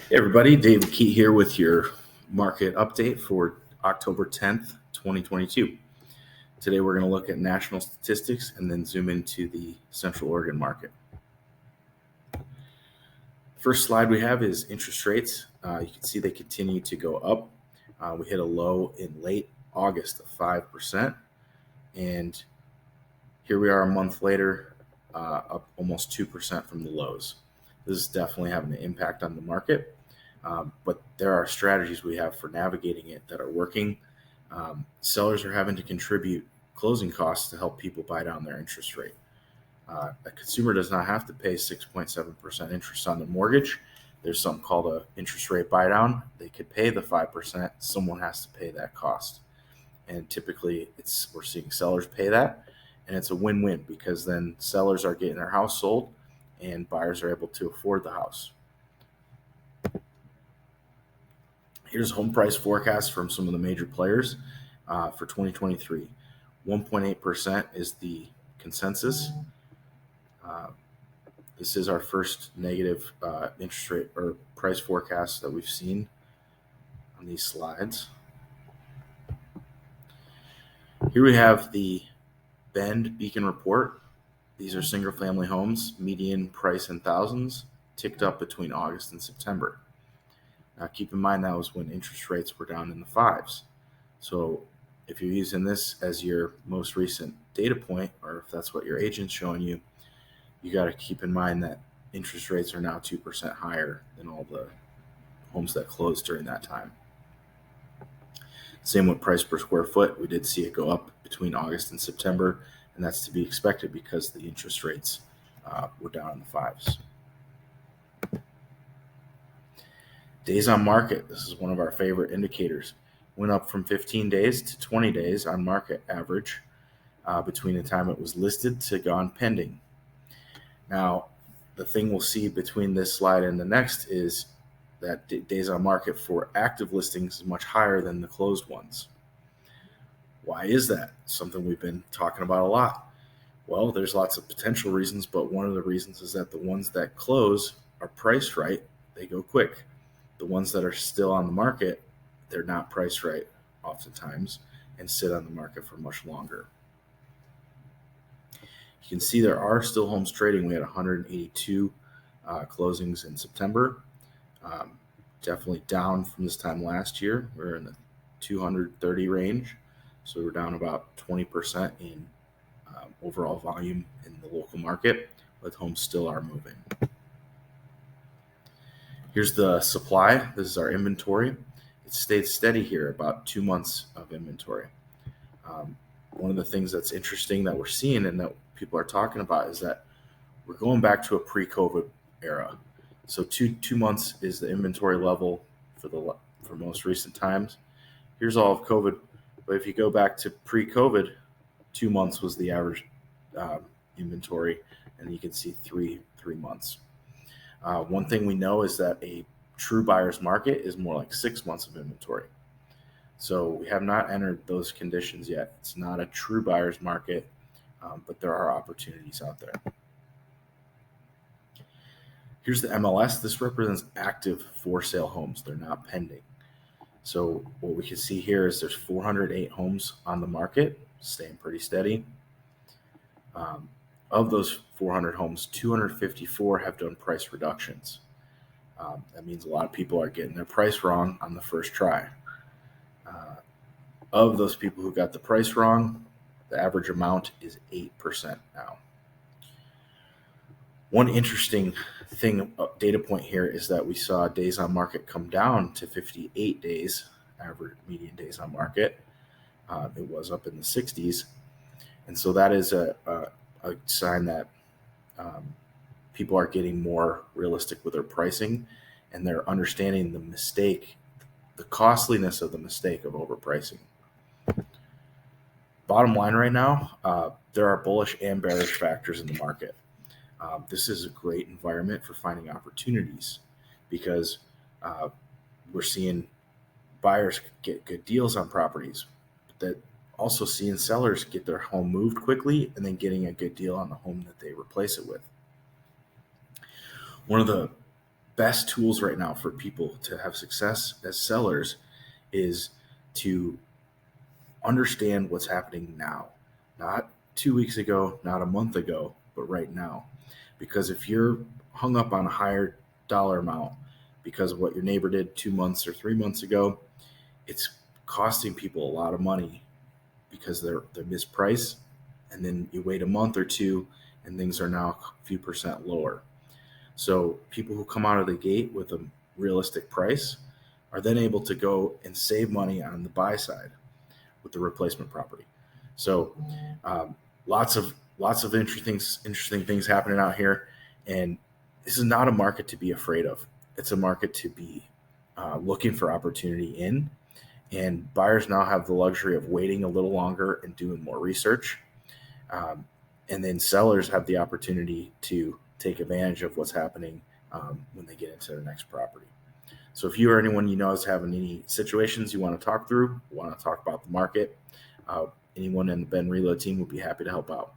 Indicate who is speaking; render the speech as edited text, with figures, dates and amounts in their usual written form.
Speaker 1: Hey everybody, David Key here with your market update for October 10th, 2022. Today we're going to look at national statistics and then zoom into the Central Oregon market. First slide we have is interest rates. You can see they continue to go up. We hit a low in late August of 5%, and here we are a month later, up almost 2% from the lows. This is definitely having an impact on the market. But there are strategies we have for navigating it that are working. Sellers are having to contribute closing costs to help people buy down their interest rate. A consumer does not have to pay 6.7% interest on the mortgage. There's something called an interest rate buy down. They could pay the 5%. Someone has to pay that cost. And typically we're seeing sellers pay that. And it's a win-win because then sellers are getting their house sold and buyers are able to afford the house. Here's home price forecasts from some of the major players for 2023. 1.8% is the consensus. This is our first negative interest rate or price forecast that we've seen on these slides. Here we have the Bend Beacon report. These are single family homes, median price in thousands, ticked up between August and September. Now keep in mind that was when interest rates were down in the fives. So if you're using this as your most recent data point, or if that's what your agent's showing you, you got to keep in mind that interest rates are now 2% higher than all the homes that closed during that time. Same with price per square foot. We did see it go up between August and September, and that's to be expected because the interest rates were down in the fives. Days on market, this is one of our favorite indicators, went up from 15 days to 20 days on market average between the time it was listed to gone pending. Now, the thing we'll see between this slide and the next is that days on market for active listings is much higher than the closed ones. Why is that? Something we've been talking about a lot. Well, there's lots of potential reasons, but one of the reasons is that the ones that close are priced right, they go quick. The ones that are still on the market, they're not priced right oftentimes and sit on the market for much longer. You can see there are still homes trading. We had 182 closings in September. Definitely down from this time last year. We're in the 230 range. So we're down about 20% in overall volume in the local market, but homes still are moving. Here's the supply. This is our inventory. It stayed steady here, about 2 months of inventory. One of the things that's interesting that we're seeing and that people are talking about is that we're going back to a pre-COVID era. So two months is the inventory level for most recent times. Here's all of COVID, but if you go back to pre-COVID, 2 months was the average inventory, and you can see three months. One thing we know is that a true buyer's market is more like 6 months of inventory. So we have not entered those conditions yet. It's not a true buyer's market, but there are opportunities out there. Here's the MLS. This represents active for sale homes. They're not pending. So what we can see here is there's 408 homes on the market, staying pretty steady. Of those 400 homes, 254 have done price reductions. That means a lot of people are getting their price wrong on the first try. Of those people who got the price wrong, the average amount is 8% now. One interesting data point here is that we saw days on market come down to 58 days, average median days on market. It was up in the 60s. And so that is a sign that people are getting more realistic with their pricing, and they're understanding the costliness of the mistake of overpricing. Bottom line right now, there are bullish and bearish factors in the market. This is a great environment for finding opportunities because we're seeing buyers get good deals on properties, that also seeing sellers get their home moved quickly and then getting a good deal on the home that they replace it with. One of the best tools right now for people to have success as sellers is to understand what's happening now, not 2 weeks ago, not a month ago, but right now. Because if you're hung up on a higher dollar amount because of what your neighbor did 2 months or 3 months ago, it's costing people a lot of money because they're mispriced. And then you wait a month or two and things are now a few percent lower. So people who come out of the gate with a realistic price are then able to go and save money on the buy side with the replacement property. So lots of interesting things happening out here, and this is not a market to be afraid of. It's a market to be looking for opportunity in, and buyers now have the luxury of waiting a little longer and doing more research. And then sellers have the opportunity to take advantage of what's happening when they get into their next property. So if you or anyone you know is having any situations you want to talk through, want to talk about the market, anyone in the Ben Reload team would be happy to help out.